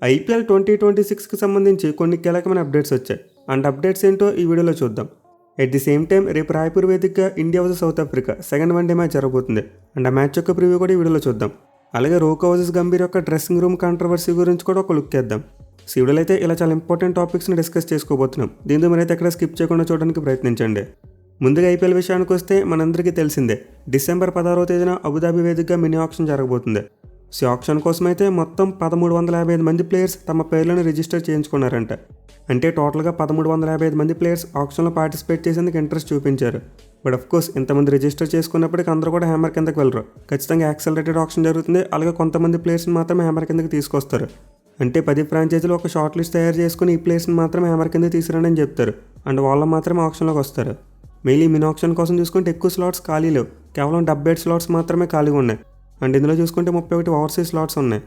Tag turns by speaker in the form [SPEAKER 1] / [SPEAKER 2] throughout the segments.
[SPEAKER 1] IPL 2026కి సంబంధించి కొన్ని కీలకమైన అప్డేట్స్ వచ్చాయి. అండ్ అప్డేట్స్ ఏంటో ఈ వీడియోలో చూద్దాం. ఎట్ ది సేమ్ టైం రేపు రాయ్పూర్ వేదికగా India versus south Africa second one day match జరగబోతుంది. అండ్ ఆ మ్యాచ్ యొక్క ప్రివ్యూ కూడా ఈ వీడియోలో చూద్దాం. అలాగే రోకో వర్సెస్ గంభీర్ యొక్క డ్రెస్సింగ్ రూమ్ కాంట్రవర్సీ గురించి కూడా ఒక లుక్ వేద్దాం. సో ఈ వీడియోలో అయితే ఇలా చాలా ఇంపార్టెంట్ టాపిక్స్ని డిస్కస్ చేసుకోబోతున్నాం. దీంతో మీరైతే ఎక్కడ స్కిప్ చేయకుండా చూడడానికి ప్రయత్నించండి. ముందుగా ఐపీఎల్ విషయానికి వస్తే మనందరికీ తెలిసిందే, డిసెంబర్ 16వ తేదీన అబుదాబి వేదికగా మినీ ఆక్షన్ జరగబోతుంది. సో ఆక్షన్ కోసం అయితే మొత్తం 1355 మంది ప్లేయర్స్ తమ పేర్లను రిజిస్టర్ చేయించుకున్నారంట. అంటే టోటల్గా 1355 మంది ప్లేయర్స్ ఆక్షన్లో పార్టిసిపేట్ చేసేందుకు ఇంట్రెస్ట్ చూపించారు. బట్ ఆఫ్ కోర్స్ ఇంతమంది రిజిస్టర్ చేసుకున్నప్పటికీ అందరూ కూడా హ్యామర్ కిందకి వెళ్ళరు. ఖచ్చితంగా యాక్సలరేటెడ్ ఆక్షన్ జరుగుతుంది. అలాగే కొంతమంది ప్లేయర్స్ని మాత్రమే హ్యామర్ కిందకి తీసుకొస్తారు. అంటే 10 ఫ్రాంచైజీలు ఒక షార్ట్ లిస్ట్ తయారు చేసుకుని ఈ ప్లేయర్స్ని మాత్రమే హ్యామర్ కిందకి తీసుకురండి అని చెప్తారు. అండ్ వాళ్ళు మాత్రమే ఆక్షన్లోకి వస్తారు. మెయిన్లీ మినీ ఆక్షన్ కోసం చూసుకుంటే ఎక్కువ స్లాట్స్ ఖాళీ లేవు. కేవలం 77 స్లాట్స్ మాత్రమే ఖాళీగా ఉన్నాయి. అండ్ ఇందులో చూసుకుంటే 31 ఓవర్సీస్ స్లాట్స్ ఉన్నాయి.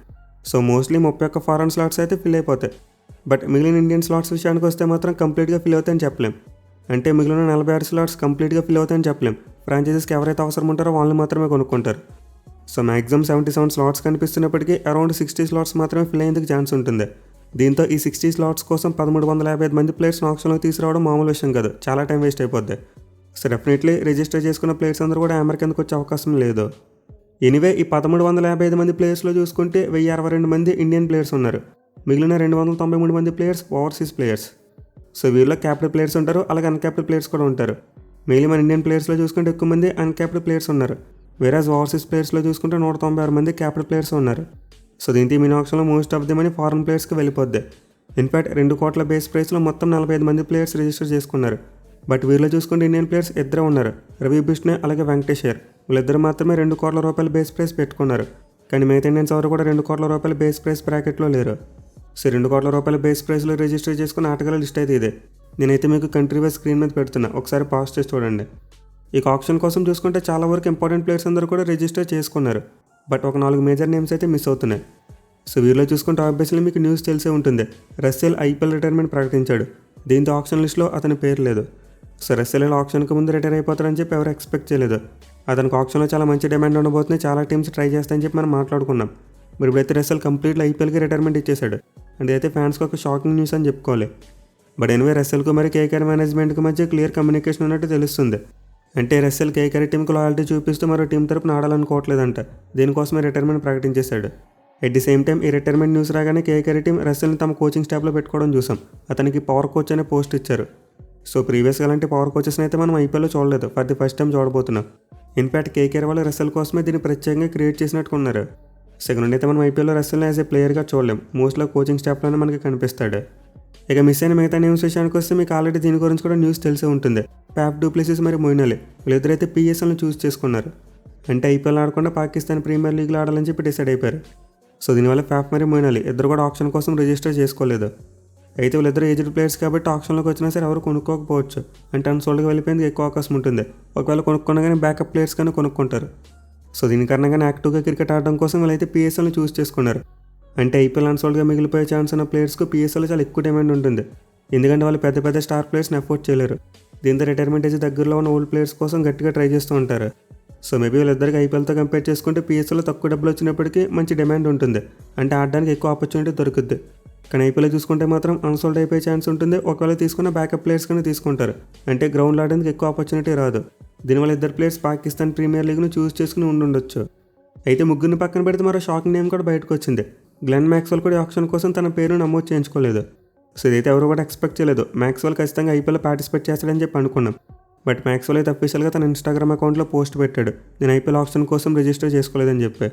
[SPEAKER 1] సో మోస్ట్లీ 31 ఫారెన్ స్లాట్స్ అయితే ఫిల్ అయిపోతాయి. బట్ మిగిలిన ఇండియన్ స్లాట్స్ విషయానికి వస్తే మాత్రం కంప్లీట్గా ఫిల్ అవుతాయని చెప్పలేం. అంటే మిగిలిన 46 స్లాట్స్ కంప్లీట్గా ఫిల్ అవుతాయని చెప్పలేం. ఫ్రాంచైజీస్కి ఎవరైతే అవసరం ఉంటారో వాళ్ళని మాత్రమే కొనుక్కుంటారు. సో మ్యాక్సిమం 77 స్లాట్స్ కనిపిస్తున్నప్పటికీ అరౌండ్ 60 స్లాట్స్ మాత్రమే ఫిల్ అయ్యేందుకు ఛాన్స్ ఉంటుంది. దీంతో ఈ 60 స్లాట్స్ కోసం 1355 మంది ప్లేయర్స్ ఆక్షన్లోకి తీసుకురావడం మామూలు విషయం కాదు. చాలా టైం వేస్ట్ అయిపోద్ది. సో డెఫినెట్లీ రిజిస్టర్ చేసుకున్న ప్లేయర్స్ అందరూ కూడా హ్యామర్ కిందకు వచ్చే అవకాశం లేదు. ఎనీవే ఈ 1355 మంది ప్లేయర్స్లో చూసుకుంటే 1062 మంది ఇండియన్ ప్లేయర్స్ ఉన్నారు. మిగిలిన 293 మంది ప్లేయర్స్ ఓవర్సీస్ ప్లేయర్స్. సో వీళ్ళలో క్యాప్టెడ్ ప్లేయర్స్ ఉంటారు, అలాగే అన్క్యాప్టెడ్ ప్లేయర్స్ కూడా ఉంటారు. మెయిన్లీ మన ఇండియన్ ప్లేయర్స్లో చూసుకుంటే ఎక్కువ మంది అన్క్యాప్టెడ్ ప్లేయర్స్ ఉన్నారు. వేరేస్ ఓవర్సీస్ ప్లేయర్స్లో చూసుకుంటే 196 మంది క్యాప్టెడ్ ప్లేయర్స్ ఉన్నారు. సో దీంతో మినీ ఆక్షన్లో most of the money foreign ప్లేయర్స్కి వెళ్ళిపోద్ది. ఇన్ఫాక్ట్ 2 కోట్ల బేస్ ప్రైస్లో మొత్తం 45 మంది ప్లేయర్స్ రిజిస్టర్ చేసుకున్నారు. బట్ వీరిలో చూసుకుంటే ఇండియన్ ప్లేయర్స్ ఇద్దరే ఉన్నారు, రవి బిష్ణోయ్ అలాగే వెంకటేష్ అయ్యర్. వీళ్ళిద్దరు మాత్రమే 2 కోట్ల రూపాయల బేస్ ప్రైస్ పెట్టుకున్నారు. కానీ మిగతా ఇండియన్స్ ఎవరు కూడా 2 కోట్ల రూపాయల బేస్ ప్రైస్ బ్రాకెట్లో లేరు. సో 2 కోట్ల రూపాయల బేస్ ప్రైస్లో రిజిస్టర్ చేసుకున్న ఆటగాళ్ళ లిస్ట్ అయితే ఇదే. నేనైతే మీకు కంట్రీ వైజ్ స్క్రీన్ మీద పెడుతున్నా, ఒకసారి పాస్ చేసి చూడండి. ఈ ఆప్షన్ కోసం చూసుకుంటే చాలా వరకు ఇంపార్టెంట్ ప్లేయర్స్ అందరూ కూడా రిజిస్టర్ చేసుకున్నారు. బట్ ఒక 4 మేజర్ నేమ్స్ అయితే మిస్ అవుతున్నాయి. సో వీరిలో చూసుకుంటే ఆబ్వియస్లీ మీకు న్యూస్ తెలిసే ఉంటుంది, రస్సెల్ ఐపీఎల్ రిటైర్మెంట్ ప్రకటించాడు. దీంతో ఆప్షన్ లిస్ట్లో అతని పేరు లేదు. సో రస్సెల్ ఆప్షన్కి ముందు రిటైర్ అయిపోతారని చెప్పి ఎవరు ఎక్స్పెక్ట్ చేయలేదు. అతనికి ఆప్షన్లో చాలా మంచి డిమాండ్ ఉండబోతుంది, చాలా టీమ్స్ ట్రై చేస్తాయని చెప్పి మనం మాట్లాడుకున్నాం. మరి ఇప్పుడైతే రస్సెల్ కంప్లీట్గా ఐపీఎల్కి రిటైర్మెంట్ ఇచ్చేశాడు. అండ్ ఇదైతే ఫ్యాన్స్కి ఒక షాకింగ్ న్యూస్ అని చెప్పుకోవాలి. బట్ ఎనివే రస్సెల్కు మరి కేకేఆర్ మేనేజ్మెంట్కి మధ్య క్లియర్ కమ్యూనికేషన్ ఉన్నట్టు తెలుస్తుంది. అంటే రస్సెల్ కేకేఆర్ టీంకి లాయల్టీ చూపిస్తూ మరో టీం తరపున ఆడాలనుకోవట్లేదంట. దీనికోసమే రిటైర్మెంట్ ప్రకటించేశాడు. ఎట్ ది సేమ్ టైం ఈ రిటైర్మెంట్ న్యూస్ రాగానే కేకేఆర్ టీం రస్సెల్ని తమ కోచింగ్ స్టాఫ్లో పెట్టుకోవడం చూసాం. అతనికి పవర్ కోచ్ అనే పోస్ట్ ఇచ్చారు. సో ప్రీవియస్గా అలాంటి పవర్ కోచెస్ని అయితే మనం ఐపీఎల్లో చూడలేదు, ఫర్ ది ఫస్ట్ టైం చూడబోతున్నాం. ఇన్ఫాక్ట్ కేకేఆర్ వాళ్ళు రస్సెల్ కోసమే దీన్ని ప్రత్యేకంగా క్రియేట్ చేసినట్టుకున్నారు. సెకండ్ అయితే మనం ఐపీఎల్లో రస్సెల్ని యాజ్ ఏ ప్లేయర్గా చూడలేం, మోస్ట్గా కోచింగ్ స్టాఫ్లోనే మనకి కనిపిస్తాడు. ఇక మిస్ అయిన మిగతా న్యూస్ విషయానికి వస్తే మీకు ఆల్రెడీ దీని గురించి కూడా న్యూస్ తెలిసే ఉంటుంది. ఫ్యాఫ్ డు ప్లెసిస్ మరి మొయిన్ అలీ వీళ్ళిద్దరైతే పిఎస్ఎల్ని చూస్ చేసుకున్నారు. అంటే ఐపీఎల్ ఆడకుండా పాకిస్తాన్ ప్రీమియర్ లీగ్లో ఆడాలని చెప్పి డిసైడ్ అయిపోయారు. సో దీనివల్ల ఫ్యాఫ్ మరి మొయిన్ అలీ ఇద్దరు కూడా ఆప్షన్ కోసం రిజిస్టర్ చేసుకోలేదు. అయితే వీళ్ళిద్దరు ఏజ్డ్ ప్లేయర్స్ కాబట్టి ఆప్షన్లోకి వచ్చినా సరే ఎవరు కొనుక్కోకపోవచ్చు. అంటే అన్సోల్డ్గా వెళ్ళిపోయింది ఎక్కువ అవకాశం ఉంటుంది. ఒకవేళ కొనుక్కున్నా కానీ బ్యాకప్ ప్లేయర్స్ కానీ కొనుక్కుంటారు. సో దీని కారణంగానే యాక్టివ్గా క్రికెట్ ఆడడం కోసం వీళ్ళైతే పిఎస్ఎల్ని చూస్ చేసుకున్నారు. అంటే ఐపీఎల్ అన్సోల్డ్గా మిగిలిపోయే ఛాన్స్ ఉన్న ప్లేయర్స్కు పిఎస్ఎల్లో చాలా ఎక్కువ డిమాండ్ ఉంటుంది. ఎందుకంటే వాళ్ళు పెద్ద పెద్ద స్టార్ ప్లేయర్స్ని అఫోర్డ్ చేయలేరు. దీంతో రిటైర్మెంట్ ఏజ్ దగ్గరలో ఉన్న ఓల్డ్ ప్లేయర్స్ కోసం గట్టిగా ట్రై చేస్తూ ఉంటారు. సో మేబీ వీళ్ళిద్దరికి ఐపీఎల్తో కంపేర్ చేసుకుంటే పిఎస్ఎల్లో తక్కువ డబ్బులు వచ్చినప్పటికీ మంచి డిమాండ్ ఉంటుంది. అంటే ఆడడానికి ఎక్కువ ఆపర్చునిటీ దొరుకుద్ది. కానీ ఐపీఎల్ చూసుకుంటే మాత్రం అన్సోల్డ్ అయిపోయే ఛాన్స్ ఉంటుంది. ఒకవేళ తీసుకున్న బ్యాకప్ ప్లేయర్స్ కానీ తీసుకుంటారు. అంటే గ్రౌండ్లో ఆడడానికి ఎక్కువ ఆపర్చునిటీ రాదు. దీనివల్ల ఇద్దరు ప్లేయర్స్ పాకిస్తాన్ ప్రీమియర్ లీగ్ను చూస్ చేసుకుని ఉండొచ్చు. అయితే ముగ్గురిని పక్కన పెడితే మరో షాకింగ్ నేమ్ కూడా బయటకు వచ్చింది. గ్లెన్ మ్యాక్స్వెల్ కూడా ఆప్షన్ కోసం తన పేరు నమోదు చేయించుకోలేదు. సో ఇదైతే ఎవరు కూడా ఎక్స్పెక్ట్ చేయలేదు. మ్యాక్స్వెల్ ఖచ్చితంగా ఐపీఎల్ పార్టిసిపేట్ చేస్తాడని చెప్పి అనుకున్నాం. బట్ మ్యాక్స్వెల్ అయితే అఫీషియల్గా తన ఇన్స్టాగ్రామ్ అకౌంట్లో పోస్ట్ పెట్టాడు, నేను ఐపీఎల్ ఆప్షన్ కోసం రిజిస్టర్ చేసుకోలేదని చెప్పి.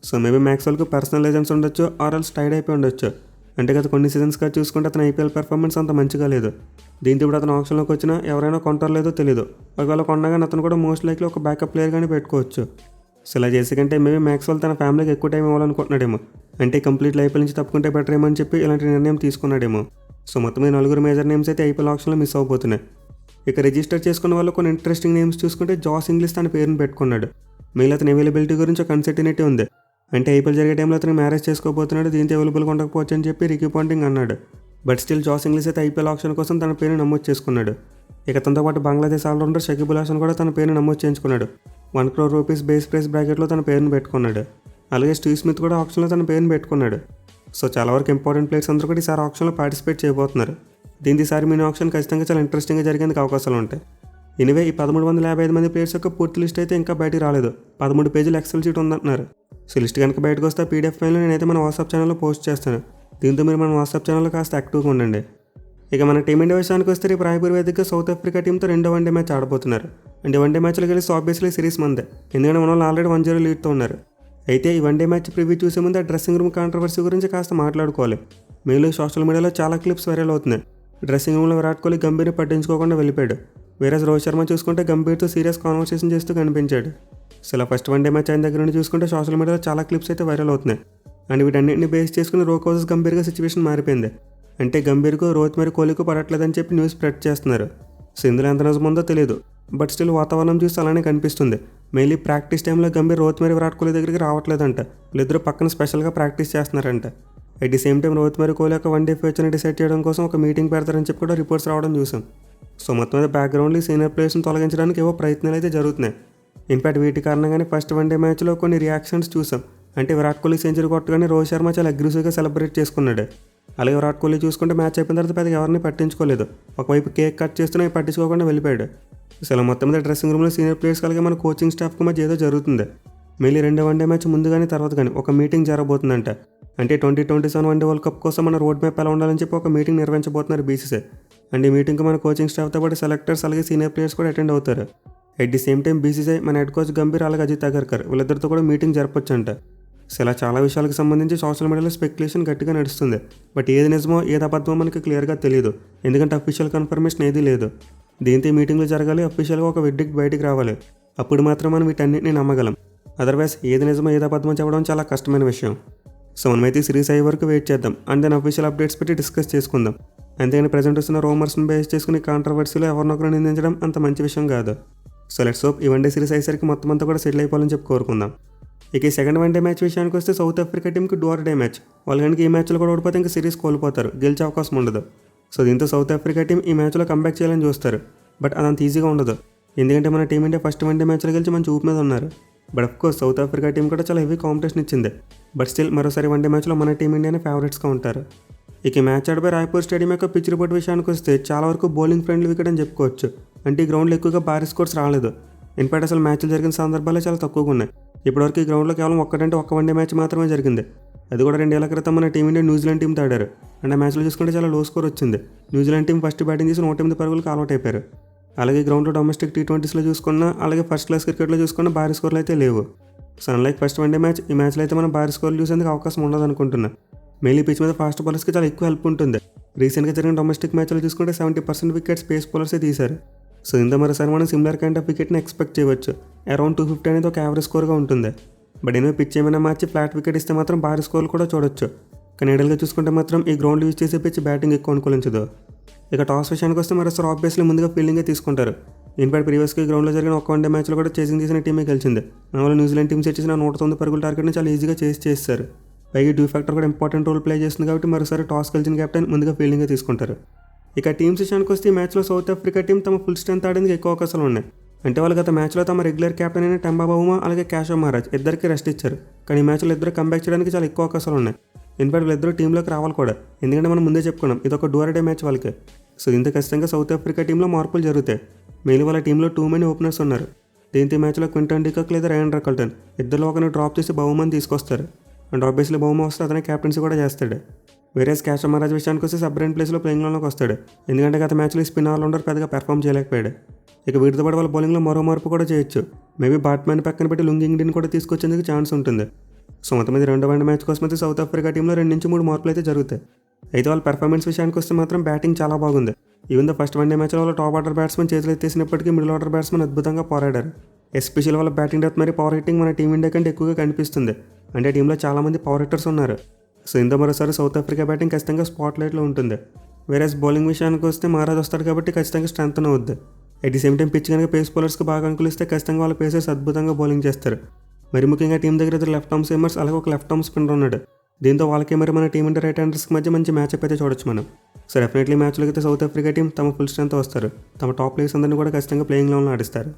[SPEAKER 1] సో మేబీ మ్యాక్స్వెల్కి పర్సనల్ రీజన్స్ ఉండొచ్చు, ఆర్ఎల్స్ టైడ్ అయిపోయి ఉండొచ్చు. అంటే గత కొన్ని సీజన్స్గా చూసుకుంటే అతను ఐపీఎల్ పెర్ఫార్మెన్స్ అంత మంచిగా లేదు. దీంతో ఇప్పుడు అతను ఆప్షన్లోకి వచ్చినా ఎవరైనా కొంటారో లేదో తెలియదు. ఒకవేళ కొనగానే అతను కూడా మోస్ట్ లైక్లీ ఒక బ్యాకప్ ప్లేయర్ కానీ పెట్టుకోవచ్చు. సో ఇలా చేసే కంటే మేబీ మ్యాక్స్వెల్ తన ఫ్యామిలీకి ఎక్కువ టైం ఇవ్వాలనుకుంటున్నాడేమో. అంటే కంప్లీట్ ఐపీఎల్ నుంచి తప్పుకుంటే బెటర్ ఏమో అని చెప్పి ఇలాంటి నిర్ణయం తీసుకున్నాడేమో. సో మొత్తం ఈ 4 మేజర్ నేమ్స్ అయితే ఐపీఎల్ ఆప్షన్లో మిస్ అవబోతున్నాయి. ఇక రిజిస్టర్ చేసుకున్న వాళ్ళు కొన్ని ఇంట్రెస్టింగ్ నేమ్స్ చూసుకుంటే జాస్ ఇంగ్లీష్ తన పేరుని పెట్టుకున్నాడు. మెయిల్ అతని అవైలబిలిటీ గురించి ఒక అన్సర్టినిటీ ఉంది. అంటే ఐపీఎల్ జరిగే టైంలో అతను మ్యారేజ్ చేసుకోబోతున్నాడు, దీంతో అవైలబుల్గా ఉండకపోవచ్చు అని చెప్పి రికీ పాంటింగ్ అన్నాడు. బట్ స్టిల్ జాస్ ఇంగ్లీష్ అయితే ఐపీఎల్ ఆప్షన్ కోసం తన పేరుని నమోదు చేసుకున్నాడు. ఇక తనతో పాటు బంగ్లాదేశ్ ఆల్రౌండర్ షకీబ్ అల్ హసన్ కూడా తన పేరుని నమోదు చేయించుకున్నాడు. 1 crore రూపీస్ బేస్ ప్రైస్ బ్రాకెట్లో తన పేరుని పెట్టుకున్నాడు. అలాగే స్టీవ్ స్మిత్ కూడా ఆప్షన్లో తన పేరుని పెట్టుకున్నాడు. సో చాలా వరకు ఇంపార్టెంట్ ప్లేయర్స్ అందరూ కూడా ఈసారి ఆప్షన్లో పార్టిసిపేట్ చేయబోతున్నారు. దీంతో ఈసారి మినీ ఆప్షన్ ఖచ్చితంగా చాలా ఇంట్రెస్టింగ్గా జరిగేందుకు అవకాశాలు ఉంటాయి. ఎనివే ఈ 1355 మంది ప్లేయర్స్ యొక్క పూర్తి లిస్ట్ అయితే ఇంకా బయటికి రాలేదు. 13 పేజీల ఎక్సెల్ షీట్ ఉందంటున్నారు. సో లిస్ట్ కనుక బయటకు వస్తే పీడిఎఫ్ ఫైల్లో నేనైతే మన వాట్సాప్ ఛానల్లో పోస్ట్ చేస్తాను. దీంతో మీరు మన వాట్సాప్ ఛానల్లో కాస్త యాక్టివ్గా ఉండండి. ఇక మన టీమిండియా విషయానికి వస్తే రేపు రాయపూర్ వేదికగా సౌత్ ఆఫ్రికా టీంతో రెండో వన్డే మ్యాచ్ ఆడబోతున్నారు. అంటే వన్డే మ్యాచ్లో కలిసి ఆబ్వియస్లీ సిరీస్ మందే, ఎందుకంటే మన వాళ్ళు ఆల్రెడీ 1-0 లీడ్తో ఉన్నారు. అయితే ఈ వన్డే మ్యాచ్ ప్రివ్యూ చూసే ముందు ఆ డ్రెస్సింగ్ రూమ్ కాంట్రవర్సీ గురించి కాస్త మాట్లాడుకోవాలి. మెయిన్లో సోషల్ మీడియాలో చాలా క్లిప్స్ వైరల్ అవుతున్నాయి. డ్రెస్సింగ్ రూమ్లో విరాట్ కోహ్లీ గంభీర్ని పట్టించుకోకుండా వెళ్ళిపోయాడు. వేరే రోహిత్ శర్మ చూసుకుంటే గంభీర్తో సీరియస్ కాన్వర్సేషన్ చేస్తూ కనిపించాడు. సో ఇలా ఫస్ట్ వన్డే మ్యాచ్ అయిన దగ్గర నుండి చూసుకుంటే సోషల్ మీడియాలో చాలా క్లిప్స్ అయితే వైరల్ అవుతున్నాయి. అండ్ వీటన్నింటిని బేస్ చేసుకుని రోహిత్ వర్సెస్ గంభీర్గా సిచ్యువేషన్ మారిపోయింది. అంటే గంభీర్కు రోహిత్ మరియు కోహ్లీకు పడట్లేదని చెప్పి న్యూస్ స్ప్రెడ్ చేస్తున్నారు. సో ఇందులో ఎంత నిజం ఉందో తెలియదు, బట్ స్టిల్ వాతావరణం చూస్తే అలానే కనిపిస్తుంది. మెయిన్లీ ప్రాక్టీస్ టైంలో గంభీర్ రోహిత్ మరియు విరాట్ కోహ్లీ దగ్గరికి రావట్లేదంట. వీళ్ళిద్దరూ పక్కన స్పెషల్గా ప్రాక్టీస్ చేస్తున్నారంట. At the same time Rohit మరియు కోహ్లీ యొక్క వన్డే ఫ్యూచర్ని డిసైడ్ చేయడం కోసం ఒక మీటింగ్ పెడతారని చెప్పి కూడా రిపోర్ట్స్ రావడం చూసాం. సో మొత్తం మీద బ్యాక్గ్రౌండ్లో సీనియర్ ప్లేయర్స్ని తొలగించడానికి ఏవో ప్రయత్నాలు అయితే జరుగుతున్నాయి. ఇన్ఫాక్ట్ వీటి కారణంగానే ఫస్ట్ వన్డే మ్యాచ్లో కొన్ని రియాక్షన్స్ చూసాం. అంటే విరాట్ కోహ్లీ సెంచరీ కొట్టగానే రోహిత్ శర్మ చాలా అగ్రెసివ్గా సెలబ్రేట్ చేసుకున్నాడు. అలాగే విరాట్ కోహ్లీ చూసుకుంటే మ్యాచ్ అయిపోయిన తర్వాత పెద్దగా ఎవరిని పట్టించుకోలేదు. ఒకవైపు కేక్ కట్ చేస్తూనే పట్టించుకోకుండా వెళ్ళిపోయాడు. అసలు మొత్తం మీద డ్రెస్సింగ్ రూమ్లో సీనియర్ ప్లేయర్స్ అలాగే మన కోచింగ్ స్టాఫ్కి మధ్య ఏదో జరుగుతుంది. మెయిన్లీ రెండో వన్డే మ్యాచ్ ముందు కానీ తర్వాత కానీ ఒక మీటింగ్ జరగబోతుందంట. అంటే 2027 వన్డే వరల్డ్ కప్ కోసం మన రోడ్ మ్యాప్ ఎలా ఉండాలని చెప్పి ఒక మీటింగ్ నిర్వహించబోతున్నారు బీసీసీ. అండ్ ఈ మీటింగ్కి మన కోచింగ్ స్టాఫ్తో పాటు సెలెక్టర్స్ అలాగే సీనియర్ ప్లేయర్స్ కూడా అటెండ్ అవుతారు. At the same time BCC మన హెడ్ కోచ్ గంభీర్ అలాగే అజిత్ అగర్కర్ వీళ్ళిద్దరితో కూడా మీటింగ్ జరపొచ్చు అంట. సో ఇలా చాలా విషయాలకు సంబంధించి సోషల్ మీడియాలో స్పెక్యులేషన్ గట్టిగా నడుస్తుంది. బట్ ఏది నిజమో ఏది అబద్ధమో మనకి క్లియర్గా తెలియదు, ఎందుకంటే అఫీషియల్ కన్ఫర్మేషన్ ఏదీ లేదు. దీంతో ఈ మీటింగ్లో జరగాలి, అఫీషియల్గా ఒక వెర్డిక్ట్ బయటికి రావాలి. అప్పుడు మాత్రం మనం వీటన్నిటిని నమ్మగలం. అదర్వైజ్ ఏది నిజమో ఏది అబద్ధమో చెప్పడం చాలా కష్టమైన విషయం. సో మనమైతే సిరీస్ అయ్యే వరకు వెయిట్ చేద్దాం. అండ్ దాని అఫీషియల్ అప్డేట్స్ పెట్టి డిస్కస్ చేసుకుందాం. అంతేగాని ప్రజెంట్ వస్తున్న రూమర్స్ని బేస్ చేసుకుని కాంట్రవర్సీలో ఎవరినొకరు నిందించడం అంత మంచి విషయం కాదు. సో లెట్స్ హోప్ ఈ వన్డే సిరీస్ అయ్యేసరికి మొత్తం అంతా కూడా సెటిల్ అయిపోవాలని చెప్పి కోరుకుందాం. ఇక ఈ సెకండ్ వన్డే మ్యాచ్ విషయానికి వస్తే సౌత్ ఆఫ్రికా టీంకి డూ ఆర్ డే మ్యాచ్. వాళ్ళు కనుక ఈ మ్యాచ్లో కూడా ఓడిపోతే ఇంకా సిరీస్ కోల్పోతారు, గెలిచే అవకాశం ఉండదు. సో దీంతో సౌత్ ఆఫ్రికా టీం ఈ మ్యాచ్లో కంబ్యాక్ చేయాలని చూస్తారు. బట్ అదంత ఈజీగా ఉండదు, ఎందుకంటే మన టీమిండియా ఫస్ట్ వన్డే మ్యాచ్లో గెలిచి మంచి ఊపు మీద ఉన్నారు. But of course south Africa team కూడా చాలా హెవీ కాంపిటీషన్ ఇచ్చింది. బట్ స్టిల్ మరోసారి వన్డే మ్యాచ్లో మన టీమిండియానే ఫేవరెట్స్గా ఉంటారు. ఇక ఈ మ్యాచ్ ఆడిపోయి రాయ్పూర్ స్టేడియం యొక్క పిచ్ రిపోర్ట్ విషయానికి వస్తే చాలా వరకు బౌలింగ్ ఫ్రెండ్లీ వికెట్ అని చెప్పుకోవచ్చు. అంటే ఈ గ్రౌండ్లో ఎక్కువగా భారీ స్కోర్స్ రాలేదు. ఇన్ఫాక్ట్ అసలు మ్యాచ్లు జరిగిన సందర్భాలే చాలా తక్కువగా ఉన్నాయి. ఇప్పటివరకు ఈ గ్రౌండ్లో కేవలం ఒక్క వన్డే మ్యాచ్ మాత్రమే జరిగింది. అది కూడా 2 ఏళ్ల క్రితం మన టీమిండియా న్యూజిలాండ్ టీంతో ఆడారు. అండ్ ఆ మ్యాచ్లో చూసుకుంటే చాలా లో స్కోర్ వచ్చింది. న్యూజిలాండ్ టీం ఫస్ట్ బ్యాటింగ్ చేసి 108 పరుగులకు ఆల్అౌట్ అయిపోయారు. అలాగే గ్రౌండ్లో డొమెస్టిక్ T20స్లో చూసుకున్నా, అలాగే ఫస్ట్ క్లాస్ క్రికెట్లో చూసుకున్న భారీ స్కోర్లు అయితే లేవు. So unlike first one day match, ఈ మ్యాచ్లో అయితే మనం భారీ స్కోర్లు చూసేందుకు అవకాశం ఉండదు అనుకుంటున్నా. మెయిన్లీ పిచ్ మీద ఫాస్ట్ బౌలర్స్కి చాలా ఎక్కువ హెల్ప్ ఉంటుంది. రీసెంట్గా జరిగిన డొమెస్టిక్ మ్యాచ్లో చూసుకుంటే 70% వికెట్స్ పేస్ బౌలర్సే తీశారు. సో ఇంత మరోసారి మనం సిమిలర్ కైండ్ ఆఫ్ వికెట్ని ఎక్స్పెక్ట్ చేయవచ్చు. అరౌండ్ 250 అనేది ఒక యావరేజ్ స్కోర్గా ఉంటుంది. బట్ ఎనివే పిచ్ ఏమైనా మార్చి ఫ్లాట్ వికెట్ ఇస్తే మాత్రం భారీ స్కోర్లు కూడా చూడొచ్చు. కానీ ఐడియల్గా చూసుకుంటే మాత్రం ఈ గ్రౌండ్ యూజ్ చేసే పిచ్ బ్యాటింగ్ ఎక్కువ అనుకూలించదు. ఇక టాస్ విషయానికి వస్తే మరోసారి ఆబ్వియస్లీ ముందుగా ఫీల్డింగే తీసుకుంటారు. ఇన్ఫాక్ట్ ప్రీవియస్గా ఈ గ్రౌండ్లో జరిగిన ఒక వన్డే మ్యాచ్లో కూడా చేసింగ్ చేసిన టీమే గెలిచింది. మన వాళ్ళు న్యూజిలాండ్ టీం సెట్ చేసిన 109 పరుగుల టార్గెట్ని చాలా ఈజీగా చేస్తారు. పైగా డ్యూ ఫ్యాక్టర్ కూడా ఇంపార్టెంట్ రోల్ ప్లే చేస్తుంది కాబట్టి మరోసారి టాస్ గెలిచిన కెప్టెన్ ముందుగా ఫీల్డింగే తీసుకుంటారు. ఇక టీమ్స్ విషయానికి వస్తే ఈ మ్యాచ్లో సౌత్ ఆఫ్రికా టీం తమ ఫుల్ స్ట్రెంత్ ఆడేందుకు ఎక్కువ అవకాశాలు ఉన్నాయి. అంటే వాళ్ళు గత మ్యాచ్లో తమ రెగ్యులర్ కెప్టెన్ అయిన టెంబా బౌమా అలాగే కేశవ్ మహారాజ్ ఇద్దరికి రెస్ట్ ఇచ్చారు. కానీ ఈ మ్యాచ్లో ఇద్దరు కంబ్యాక్ చేయడానికి చాలా ఎక్కువ అవకాశాలు ఉన్నాయి. ఇన్ఫాక్ట్ వీళ్ళిద్దరూ టీంలోకి రావాలి కూడా, ఎందుకంటే మనం ముందే చెప్పుకున్నాం ఇది ఒక డూ ఆర్ డే మ్యాచ్ వాళ్ళకి. సో దీంతో ఖచ్చితంగా సౌత్ ఆఫ్రికా టీంలో మార్పులు జరుగుతాయి. మెయిన్ వాళ్ళ టీంలో 2 మెనీ ఓపెనర్స్ ఉన్నారు. దీంతో ఈ మ్యాచ్లో క్వింటన్ డికాక్ లేదా రయాన్ రకల్టన్ ఇద్దరిలో ఒకరిని డ్రాప్ చేసి బౌమాని తీసుకొస్తారు. అండ్ ఆబ్వియస్లీ బౌమా వస్తే అతనే క్యాప్టెన్సీ కూడా చేస్తాడు. వేరేస్ కేశవ్ మహారాజ్ విషయానికి వస్తే సబ్రెంట్ ప్లేస్లో ప్లేయింగ్లోకి వస్తాడు, ఎందుకంటే గత మ్యాచ్లో స్పిన్ ఆల్రౌండర్ పెద్దగా పెర్ఫామ్ చేయలేకపోయాడు. ఇక వీటితో పాటు వాళ్ళ బౌలింగ్లో మరో మార్పు కూడా చేయొచ్చు. మేబీ బాట్మ్యాన్ పక్కన పెట్టి లుంగింగ్డిని కూడా తీసుకొచ్చేందుకు ఛాన్స్ ఉంటుంది. సో మొత్తం మీద రెండో వన్డే మ్యాచ్ కోసం అయితే సౌత్ ఆఫ్రికా టీంలో 2 నుంచి 3 మార్పులు అయితే జరుగుతాయి. అయితే వాళ్ళ పెర్ఫార్మెన్స్ విషయానికి వస్తే మాత్రం బ్యాటింగ్ చాలా బాగుంది. ఈవెన్ ద ఫస్ట్ వన్డే మ్యాచ్లో వాళ్ళ టాప్ ఆర్డర్ బ్యాట్స్మెన్ చేతులు ఎత్తేసినప్పటికీ మిడిల్ ఆర్డర్ బ్యాట్స్మెన్ అద్భుతంగా పోరాడారు. ఎస్పెషల్ వాళ్ళ బ్యాటింగ్ డెత్ మరియు పవర్ హిట్టింగ్ మన టీమిండియా కంటే ఎక్కువగా కనిపిస్తుంది. అంటే టీంలో చాలామంది పవర్ హిట్టర్స్ ఉన్నారు. సో ఇంత మరోసారి సౌత్ ఆఫ్రికా బ్యాటింగ్ ఖచ్చితంగా స్పాట్ లైట్లో ఉంటుంది. వేరేస్ బౌలింగ్ విషయానికి వస్తే మహారాజ్ వస్తాడు కాబట్టి ఖచ్చితంగా స్ట్రెంత్ అవుద్ది. At the same time pitch కనుక పేస్ బౌలర్స్కి బాగా అనుకూలిస్తే ఖచ్చితంగా వాళ్ళ పేసర్స్ అద్భుతంగా బౌలింగ్ చేస్తారు. మరి ముఖ్యంగా టీం దగ్గర ఇద్దరు లెఫ్ట్ ఆర్మ్ సీమర్స్ అలాగే ఒక లెఫ్ట్ ఆర్మ్ స్పిన్నర్ ఉన్నాడు. దీంతో వాళ్ళకి మరి మన టీమిండియా రైట్ హ్యాండర్స్కి మధ్య మంచి మ్యాచ్అప్ అయితే చూడొచ్చు మనం. సో డెఫినెట్లీ మ్యాచ్లోకి అయితే సౌత్ ఆఫ్రికా టీం తమ ఫుల్ స్ట్రెంత్ వస్తారు. తమ టాప్ ప్లేయర్స్ అందరినీ కూడా ఖచ్చితంగా ప్లేయింగ్ లెవెల్లో ఆడిస్తారు.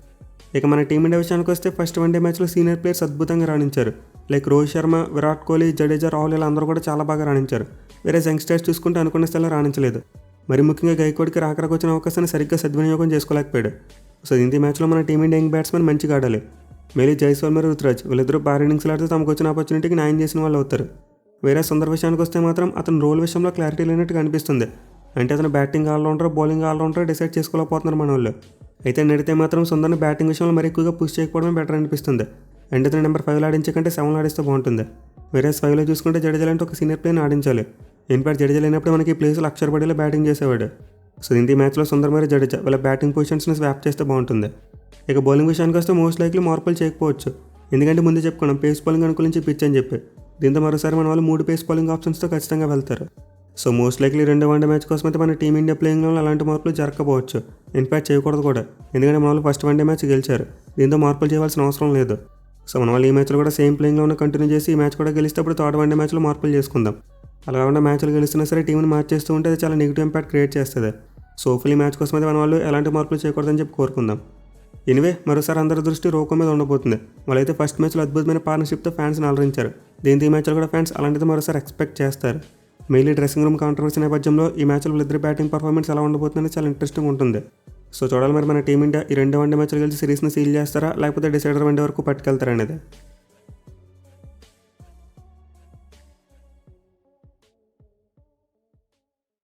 [SPEAKER 1] ఇక మన టీమిండియా విషయానికి వస్తే ఫస్ట్ వన్డే మ్యాచ్లో సీనియర్ ప్లేయర్స్ అద్భుతంగా రాణించారు. లైక్ రోహిత్ శర్మ, విరాట్ కోహ్లీ, జడేజా, రాహుల్ ఇలా అందరూ కూడా చాలా బాగా రాణించారు. వేరే యంగ్స్టర్స్ చూసుకుంటే అనుకున్న స్థాయిలో రాణించలేదు. మరి ముఖ్యంగా గైక్వాడ్కి రాకరకు వచ్చిన అవకాశాన్ని సరిగ్గా సద్వినియోగం చేసుకోలేకపోయాడు. సో ఈ మ్యాచ్లో మన టీమిండియా యంగ్ బ్యాట్స్మెన్ మంచిగా ఆడాలి. మేలీ జైస్వాల్ మరియు రుతురాజ్ వీళ్ళిద్దరూ భారీ ఇన్నింగ్స్లు ఆడితే తమకు వచ్చిన ఆపర్చునిటీకి న్యాయం చేసిన వాళ్ళు అవుతారు. వేరే సుందర్ విషయానికి వస్తే మాత్రం అతను రోల్ విషయంలో క్లారిటీ లేనట్టుగా అనిపిస్తుంది. అంటే అతను batting allrounder, bowling allrounder decide చేసుకోలేకపోతున్నారు మన వాళ్ళు. అయితే నడితే మాత్రం సుందర్ని బ్యాటింగ్ విషయంలో మరి ఎక్కువగా పుష్ చేయకపోవడమే బెటర్ అనిపిస్తుంది. అంటే అతను నెంబర్ 5 ఆడించే కంటే 7 ఆడిస్తే బాగుంటుంది. వేరే 5లో చూసుకుంటే జడేజా లాంటి ఒక సీనియర్ ప్లేయర్ని ఆడించాలి. ఇన్ఫాక్ట్ జడేజా లేనప్పుడు మనకి ఈ ప్లేస్లో అక్షర్ పటేల్ బ్యాటింగ్ చేసేవాడు. సో ఈ మ్యాచ్లో సుందర్ మరియు జడేజా వీళ్ళ బ్యాటింగ్ పొజిషన్స్ని స్వాప్ చేస్తే బాగుంటుంది. ఇక బౌలింగ్ విషయానికి వస్తే మోస్ట్ లైక్లీ మార్పులు చేయకపోవచ్చు. ఎందుకంటే ముందు చెప్పుకున్నాం పేస్ బౌలింగ్ అనుకూలించి పిచ్ అని చెప్పి. దీంతో మరోసారి మన వాళ్ళు 3 పేస్ బౌలింగ్ ఆప్షన్స్తో ఖచ్చితంగా వెళ్తారు. సో మోస్ట్ లైక్లీ రెండో వన్డే మ్యాచ్ కోసం అయితే మన టీమిండియా ప్లేయింగ్లో అలాంటి మార్పులు జరగకపోవచ్చు. ఇన్ఫాక్ట్ చేయకూడదు కూడా. ఎందుకంటే మన వాళ్ళు ఫస్ట్ వన్డే మ్యాచ్ గెలిచారు. దీంతో మార్పులు చేయవలసిన అవసరం లేదు. సో మన వాళ్ళు ఈ మ్యాచ్లో కూడా సేమ్ ప్లేయింగ్లోనే కంటిన్యూ చేసి ఈ మ్యాచ్ కూడా గెలిస్తే అప్పుడు థర్డ్ వన్డే మ్యాచ్లో మార్పులు చేసుకుందాం. అలా కాకుండా మ్యాచ్లు గెలుస్తున్నా సరే టీంని మార్చేస్తూ ఉంటే అది చాలా నెగిటివ్ ఇంపాక్ట్ క్రియేట్ చేస్తుంది. సో ఈ మ్యాచ్ కోసం అయితే మన వాళ్ళు ఎలాంటి మార్పులు చేయకూడదని చెప్పి కోరుకుందాం. ఎనివే మరోసారి అందరి దృష్టి రోకో మీద ఉండబోతుంది. వాళ్ళైతే ఫస్ట్ మ్యాచ్లో అద్భుతమైన పార్ట్నర్షిప్తో ఫ్యాన్స్ని అలరించారు. దీంతో ఈ మ్యాచ్లో కూడా ఫ్యాన్స్ అలాంటిది మరోసారి ఎక్స్పెక్ట్ చేస్తారు. మెయిన్లీ డ్రెస్సింగ్ రూమ్ కాంట్రవర్సీ నేపథ్యంలో ఈ మ్యాచ్లో వీళ్ళిద్దరి బ్యాటింగ్ పర్ఫార్మెన్స్ ఎలా ఉండబోతుందని చాలా ఇంట్రెస్టింగ్ ఉంటుంది. సో చూడాలి మరి మన టీమిండియా ఈ 2 వన్డే మ్యాచ్లు కలిసి సిరీస్ని సీల్ చేస్తారా లేకపోతే డిసైడర్ వన్డే వరకు పట్టుకెళ్తారా అనేది.